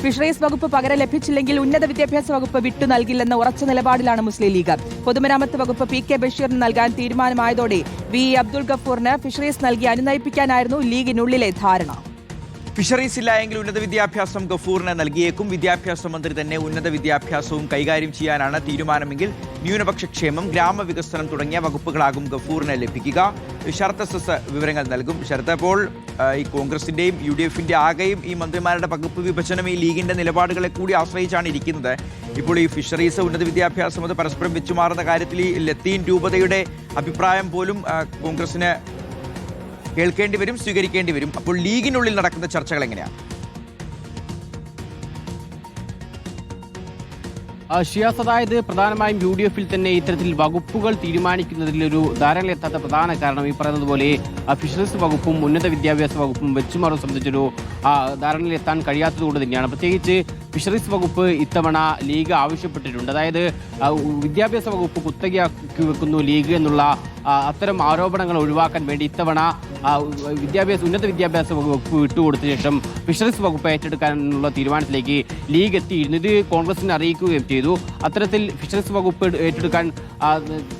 Fisheries വകുപ്പ് പകരം ലഭിച്ചില്ലെങ്കിൽ ഉന്നത വിദ്യാഭ്യാസ വകുപ്പ് വിട്ടു നൽകില്ലെന്ന ഉറച്ച നിലപാടിലാണ് മുസ്ലിം ലീഗ്. പൊതുമരാമത്ത് വകുപ്പ് PK ബഷീറിന് നൽകാൻ തീരുമാനമായതോടെ VE അബ്ദുൾ ഗഫൂറിന് ഫിഷറീസ് നൽകി അനുനയിപ്പിക്കാനായിരുന്നു ലീഗിനുള്ളിലെ ധാരണ. ഫിഷറീസ് ഇല്ല എങ്കിൽ ഉന്നത വിദ്യാഭ്യാസം ഗഫൂറിന് നൽകിയേക്കും. വിദ്യാഭ്യാസ മന്ത്രി തന്നെ ഉന്നത വിദ്യാഭ്യാസവും കൈകാര്യം ചെയ്യാനാണ് തീരുമാനമെങ്കിൽ ന്യൂനപക്ഷ ക്ഷേമം, ഗ്രാമവികസനം തുടങ്ങിയ വകുപ്പുകളാകും ഗഫൂറിന് ലഭിക്കുക. ശരത് എസ് വിവരങ്ങൾ നൽകും. ശരത്, അപ്പോൾ ഈ കോൺഗ്രസിന്റെയും UDF-ന്റെ ആകെയും ഈ മന്ത്രിമാരുടെ വകുപ്പ് വിഭജനം ഈ ലീഗിന്റെ നിലപാടുകളെ കൂടി ആശ്രയിച്ചാണ് ഇരിക്കുന്നത്. ഇപ്പോൾ ഈ ഫിഷറീസ്, ഉന്നത വിദ്യാഭ്യാസം അത് പരസ്പരം വെച്ചുമാറുന്ന കാര്യത്തിൽ ഈ ലത്തീൻ രൂപതയുടെ അഭിപ്രായം പോലും കോൺഗ്രസിന് കേൾക്കേണ്ടി വരും, സ്വീകരിക്കേണ്ടി വരും. അപ്പോൾ ലീഗിനുള്ളിൽ നടക്കുന്ന ചർച്ചകൾ എങ്ങനെയാണ്? ഷിയാസ്, അതായത് പ്രധാനമായും UDF-ൽ തന്നെ ഇത്തരത്തിൽ വകുപ്പുകൾ തീരുമാനിക്കുന്നതിലൊരു ധാരണയിലെത്താത്ത പ്രധാന കാരണം ഈ പറയുന്നത് പോലെ ഫിഷറീസ് വകുപ്പും ഉന്നത വിദ്യാഭ്യാസ വകുപ്പും വെച്ചുമാറും സംബന്ധിച്ചൊരു ധാരണയിലെത്താൻ കഴിയാത്തതുകൊണ്ട് തന്നെയാണ്. പ്രത്യേകിച്ച് ഫിഷറീസ് വകുപ്പ് ഇത്തവണ ലീഗ് ആവശ്യപ്പെട്ടിട്ടുണ്ട്. അതായത് വിദ്യാഭ്യാസ വകുപ്പ് കുത്തകയാക്കി വെക്കുന്നു ലീഗ് എന്നുള്ള അത്തരം ആരോപണങ്ങൾ ഒഴിവാക്കാൻ വേണ്ടി ഇത്തവണ ഉന്നത വിദ്യാഭ്യാസ വകുപ്പ് വിട്ടുകൊടുത്ത ശേഷം ഫിഷറീസ് വകുപ്പ് ഏറ്റെടുക്കാനുള്ള തീരുമാനത്തിലേക്ക് ലീഗ് എത്തിയിരുന്നു. ഇത് കോൺഗ്രസിനെ അറിയിക്കുകയും ചെയ്തു. അത്തരത്തിൽ ഫിഷറീസ് വകുപ്പ് ഏറ്റെടുക്കാൻ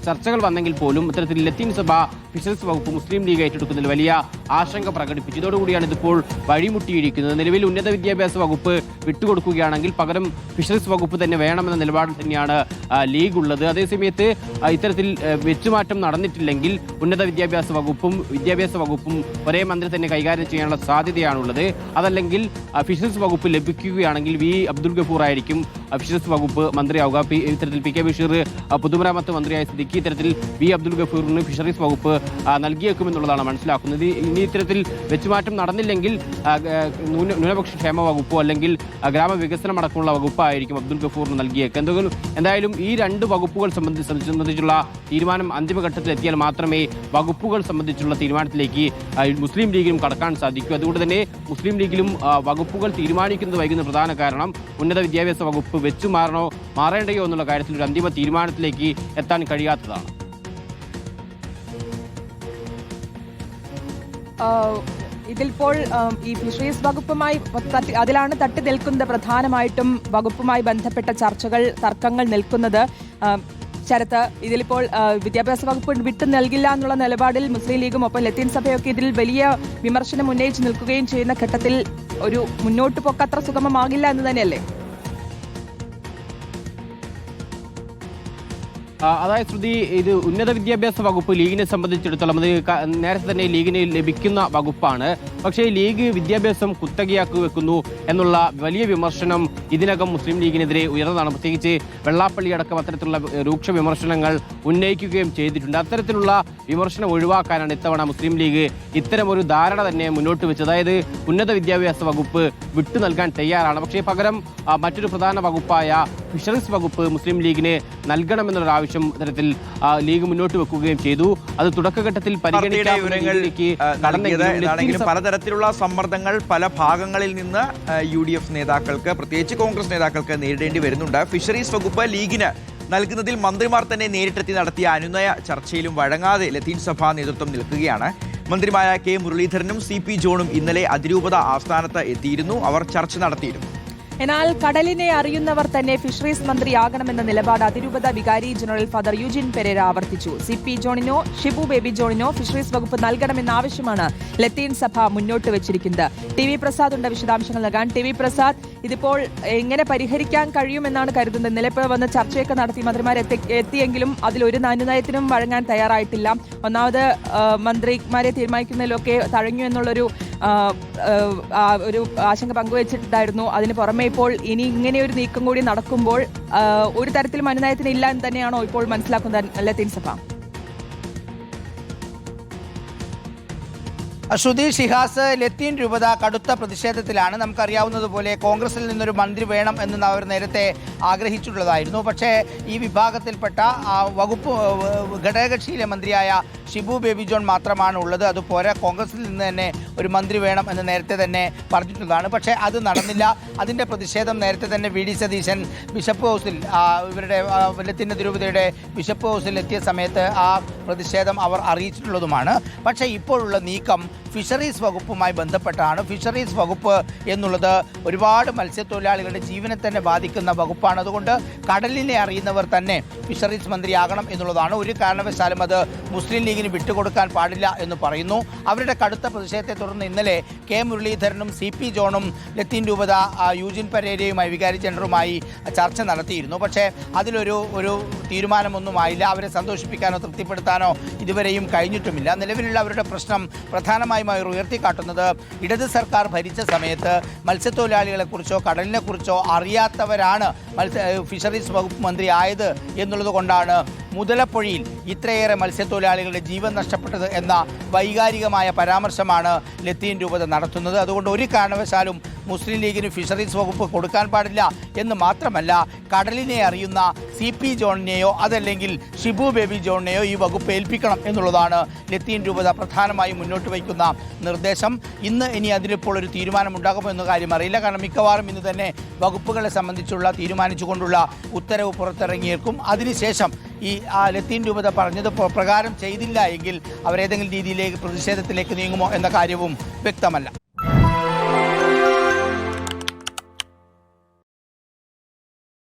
ചർച്ചകൾ വന്നെങ്കിൽ പോലും ഇത്തരത്തിൽ ലത്തീൻ സഭ ഫിഷറീസ് വകുപ്പ് മുസ്ലിം ലീഗ് ഏറ്റെടുക്കുന്നതിൽ വലിയ ആശങ്ക പ്രകടിപ്പിച്ചു. ഇതോടുകൂടിയാണ് ഇതിപ്പോൾ വഴിമുട്ടിയിരിക്കുന്നത്. നിലവിൽ ഉന്നത വിദ്യാഭ്യാസ വകുപ്പ് വിട്ടുകൊടുക്കുകയാണെങ്കിൽ പകരം ഫിഷറീസ് വകുപ്പ് തന്നെ വേണമെന്ന നിലപാടിൽ തന്നെയാണ് ലീഗ് ഉള്ളത്. അതേസമയത്ത് ഇത്തരത്തിൽ വെച്ചുമാറ്റം നടന്നിട്ടില്ലെങ്കിൽ ഉന്നത വിദ്യാഭ്യാസ വകുപ്പും ഒരേ മന്ത്രി തന്നെ കൈകാര്യം ചെയ്യാനുള്ള സാധ്യതയാണുള്ളത്. അതല്ലെങ്കിൽ ഫിഷറീസ് വകുപ്പ് ലഭിക്കുകയാണെങ്കിൽ VE അബ്ദുൾ ഗഫൂർ ആയിരിക്കും ഫിഷറീസ് വകുപ്പ് മന്ത്രിയാവുക. ഇത്തരത്തിൽ PK ബഷീർ പൊതുമരാമത്ത് മന്ത്രിയായ സ്ഥിതിക്ക് ഇത്തരത്തിൽ VE അബ്ദുൾ ഗഫൂറിന് ഫിഷറീസ് വകുപ്പ് നൽകിയേക്കുമെന്നുള്ളതാണ് മനസ്സിലാക്കുന്നത്. ഇനി ഇത്തരത്തിൽ വെച്ചുമാറ്റം നടന്നില്ലെങ്കിൽ ന്യൂനപക്ഷ ക്ഷേമ വകുപ്പോ അല്ലെങ്കിൽ ഗ്രാമവികസനം അടക്കമുള്ള വകുപ്പായിരിക്കും അബ്ദുൾ ഗഫൂറിന് നൽകിയേക്ക്. എന്തായാലും ഈ രണ്ട് വകുപ്പുകൾ സംബന്ധിച്ചുള്ള തീരുമാനം അന്തിമഘട്ടത്തിൽ എത്തിയാൽ മാത്രമേ വകുപ്പുകൾ സംബന്ധിച്ചുള്ള തീരുമാനത്തിലേക്ക് മുസ്ലിം ലീഗിനും കടക്കാൻ സാധിക്കൂ. അതുകൊണ്ട് തന്നെ മുസ്ലിം ലീഗിലും വകുപ്പുകൾ തീരുമാനിക്കുന്നത് വൈകുന്ന പ്രധാന കാരണം ഉന്നത വിദ്യാഭ്യാസ വകുപ്പ് മാറേണ്ടയോ എന്നുള്ള കാര്യത്തിൽ ഒരു അന്തിമ തീരുമാനത്തിലേക്ക് എത്താൻ കഴിയാത്തതാണ്. ഇതിലിപ്പോൾ ഈ ഫിഷറീസ് വകുപ്പുമായി അതിലാണ് തട്ടി നിൽക്കുന്നത്. പ്രധാനമായിട്ടും വകുപ്പുമായി ബന്ധപ്പെട്ട തർക്കങ്ങൾ നിൽക്കുന്നത്. ശരത്ത്, ഇതിലിപ്പോൾ വിദ്യാഭ്യാസ വകുപ്പ് വിട്ടു നൽകില്ല എന്നുള്ള നിലപാടിൽ മുസ്ലിം ലീഗും ഒപ്പം ലത്തീൻ സഭയൊക്കെ ഇതിൽ വലിയ വിമർശനം ഉന്നയിച്ച് നിൽക്കുകയും ചെയ്യുന്ന ഘട്ടത്തിൽ ഒരു മുന്നോട്ട് പോക്കത്ര സുഗമമാകില്ല എന്ന് തന്നെയല്ലേ? അതായത് ശ്രുതി, ഇത് ഉന്നത വിദ്യാഭ്യാസ വകുപ്പ് ലീഗിനെ സംബന്ധിച്ചിടത്തോളം അത് നേരത്തെ തന്നെ ലീഗിന് ലഭിക്കുന്ന വകുപ്പാണ്. പക്ഷേ ലീഗ് വിദ്യാഭ്യാസം കുത്തകയാക്കി വെക്കുന്നു എന്നുള്ള വലിയ വിമർശനം ഇതിനകം മുസ്ലിം ലീഗിനെതിരെ ഉയർന്നതാണ്. പ്രത്യേകിച്ച് വെള്ളാപ്പള്ളി അടക്കം അത്തരത്തിലുള്ള രൂക്ഷ വിമർശനങ്ങൾ ഉന്നയിക്കുകയും ചെയ്തിട്ടുണ്ട്. അത്തരത്തിലുള്ള വിമർശനം ഒഴിവാക്കാനാണ് ഇത്തവണ മുസ്ലിം ലീഗ് ഇത്തരമൊരു ധാരണ തന്നെ മുന്നോട്ട് വെച്ചത്. അതായത് ഉന്നത വിദ്യാഭ്യാസ വകുപ്പ് വിട്ടു നൽകാൻ തയ്യാറാണ്. പക്ഷേ പകരം മറ്റൊരു പ്രധാന വകുപ്പായ ഫിഷറീസ് വകുപ്പ് മുസ്ലിം ലീഗിന് നൽകണമെന്നുള്ള ആവശ്യം തരത്തിൽ ലീഗ് മുന്നോട്ട് വെക്കുകയും ചെയ്തു. അത് തുടക്കഘട്ടത്തിൽ പലതരത്തിലുള്ള സമ്മർദ്ദങ്ങൾ പല ഭാഗങ്ങളിൽ നിന്ന് UDF നേതാക്കൾക്ക്, പ്രത്യേകിച്ച് കോൺഗ്രസ് നേതാക്കൾക്ക് നേരിടേണ്ടി വരുന്നുണ്ട്. ഫിഷറീസ് വകുപ്പ് ലീഗിന് നൽകുന്നതിൽ മന്ത്രിമാർ തന്നെ നേരിട്ടെത്തി നടത്തിയ അനുനയ ചർച്ചയിലും വഴങ്ങാതെ ലത്തീൻ സഭാ നേതൃത്വം നിൽക്കുകയാണ്. മന്ത്രിമാരായ K മുരളീധരനും CP ജോണും ഇന്നലെ അതിരൂപത ആസ്ഥാനത്ത് എത്തിയിരുന്നു. അവർ ചർച്ച നടത്തിയിരുന്നു. എന്നാൽ കടലിനെ അറിയുന്നവർ തന്നെ ഫിഷറീസ് മന്ത്രിയാകണമെന്ന നിലപാട് അതിരൂപത വികാരി ജനറൽ ഫാദർ യൂജിൻ പെരേര ആവർത്തിച്ചു. CP ജോണിനോ ഷിബു ബേബി ജോണിനോ ഫിഷറീസ് വകുപ്പ് നൽകണമെന്ന ആവശ്യമാണ് ലത്തീൻ സഭ മുന്നോട്ട് വെച്ചിരിക്കുന്നത്. TV പ്രസാദ് ഉണ്ട് വിശദാംശങ്ങൾ നൽകാൻ. TV പ്രസാദ്, ഇതിപ്പോൾ എങ്ങനെ പരിഹരിക്കാൻ കഴിയുമെന്നാണ് കരുതുന്നത്? ഇന്നലെ വന്ന് ചർച്ചയൊക്കെ നടത്തി മന്ത്രിമാർ എത്തിയെങ്കിലും അതിലൊരു അനുനയത്തിനും വഴങ്ങാൻ തയ്യാറായിട്ടില്ല. ഒന്നാമത് മന്ത്രിമാരെ തീരുമാനിക്കുന്നതിലൊക്കെ തഴഞ്ഞു എന്നുള്ളൊരു ഒരു ആശങ്ക പങ്കുവച്ചിട്ടുണ്ടായിരുന്നു. അതിന് പുറമെ ഇപ്പോൾ ഇനി ഇങ്ങനെ ഒരു നീക്കം കൂടി നടക്കുമ്പോൾ ഒരു തരത്തിലും അനുനയത്തിന് ഇല്ല എന്ന് തന്നെയാണോ ഇപ്പോൾ മനസ്സിലാക്കുന്നത് ലത്തീൻ സഭ? ശ്രുതി, ഷിഹാസ്, ലത്തീൻ രൂപത കടുത്ത പ്രതിഷേധത്തിലാണ്. നമുക്കറിയാവുന്നതുപോലെ കോൺഗ്രസിൽ നിന്നൊരു മന്ത്രി വേണം എന്ന് അവർ നേരത്തെ ആഗ്രഹിച്ചിട്ടുള്ളതായിരുന്നു. പക്ഷേ ഈ വിഭാഗത്തിൽപ്പെട്ട വകുപ്പ് ഘടകകക്ഷിയിലെ മന്ത്രിയായ ഷിബു ബേബി ജോൺ മാത്രമാണ് ഉള്ളത്. അതുപോലെ കോൺഗ്രസിൽ നിന്ന് തന്നെ ഒരു മന്ത്രി വേണം എന്ന് നേരത്തെ തന്നെ പറഞ്ഞിട്ടുള്ളതാണ്. പക്ഷേ അത് നടന്നില്ല. അതിൻ്റെ പ്രതിഷേധം നേരത്തെ തന്നെ VD സതീശൻ ബിഷപ്പ് ഹൗസിൽ, ഇവരുടെ ലത്തീൻ രൂപതയുടെ ബിഷപ്പ് ഹൗസിൽ എത്തിയ സമയത്ത് ആ പ്രതിഷേധം അവർ അറിയിച്ചിട്ടുള്ളതുമാണ്. പക്ഷേ ഇപ്പോഴുള്ള നീക്കം ഫിഷറീസ് വകുപ്പുമായി ബന്ധപ്പെട്ടാണ്. ഫിഷറീസ് വകുപ്പ് എന്നുള്ളത് ഒരുപാട് മത്സ്യത്തൊഴിലാളികളുടെ ജീവനെ തന്നെ ബാധിക്കുന്ന വകുപ്പാണ്. അതുകൊണ്ട് കടലിനെ അറിയുന്നവർ തന്നെ ഫിഷറീസ് മന്ത്രിയാകണം എന്നുള്ളതാണ്. ഒരു കാരണവശാലും അത് മുസ്ലിം ലീഗിന് വിട്ടുകൊടുക്കാൻ പാടില്ല എന്ന് പറയുന്നു. അവരുടെ കടുത്ത പ്രതിഷേധത്തെ തുടർന്ന് ഇന്നലെ കെ മുരളീധരനും CP ജോണും ലത്തീൻ രൂപത യൂജിൻ പെരേരയുമായി വികാരി ജനറലുമായി ചർച്ച നടത്തിയിരുന്നു. പക്ഷേ അതിലൊരു തീരുമാനമൊന്നുമായില്ല. അവരെ സന്തോഷിപ്പിക്കാനോ തൃപ്തിപ്പെടുത്താനോ ഇതുവരെയും കഴിഞ്ഞിട്ടുമില്ല. നിലവിലുള്ള അവരുടെ പ്രശ്നം പ്രധാനമായും അവർ ഉയർത്തിക്കാട്ടുന്നത് ഇടത് സർക്കാർ ഭരിച്ച സമയത്ത് മത്സ്യത്തൊഴിലാളികളെക്കുറിച്ചോ കടലിനെക്കുറിച്ചോ അറിയാത്തവരാണ് ഫിഷറീസ് വകുപ്പ് മന്ത്രി ആയത് എന്നുള്ളത് കൊണ്ടാണ് മുതലപ്പൊഴിയിൽ ഇത്രയേറെ മത്സ്യത്തൊഴിലാളികളുടെ ജീവൻ നഷ്ടപ്പെട്ടത് എന്ന വൈകാരികമായ പരാമർശമാണ് ലത്തീൻ രൂപത നടത്തുന്നത്. അതുകൊണ്ട് ഒരു കാരണവശാലും മുസ്ലിം ലീഗിന് ഫിഷറീസ് വകുപ്പ് കൊടുക്കാൻ പാടില്ല എന്ന് മാത്രമല്ല, കടലിനെ അറിയുന്ന CP ജോണിനെയോ അതല്ലെങ്കിൽ ഷിബു ബേബി ജോണിനെയോ ഈ വകുപ്പ് ഏൽപ്പിക്കണം എന്നുള്ളതാണ് ലത്തീൻ രൂപത പ്രധാനമായും മുന്നോട്ട് വയ്ക്കുന്ന നിർദ്ദേശം. ഇനി അതിലിപ്പോൾ ഒരു തീരുമാനമുണ്ടാകുമോ എന്ന കാര്യം അറിയില്ല. കാരണം മിക്കവാറും ഇന്ന് തന്നെ വകുപ്പുകളെ സംബന്ധിച്ചുള്ള തീരുമാനിച്ചുകൊണ്ടുള്ള ഉത്തരവ് പുറത്തിറങ്ങിയേക്കും. അതിനുശേഷം ഈ ലത്തീൻ രൂപത പറഞ്ഞത് പ്രകാരം ചെയ്തില്ല എങ്കിൽ അവരേതെങ്കിലും രീതിയിലേക്ക് പ്രതിഷേധത്തിലേക്ക് നീങ്ങുമോ എന്ന കാര്യവും വ്യക്തമല്ല.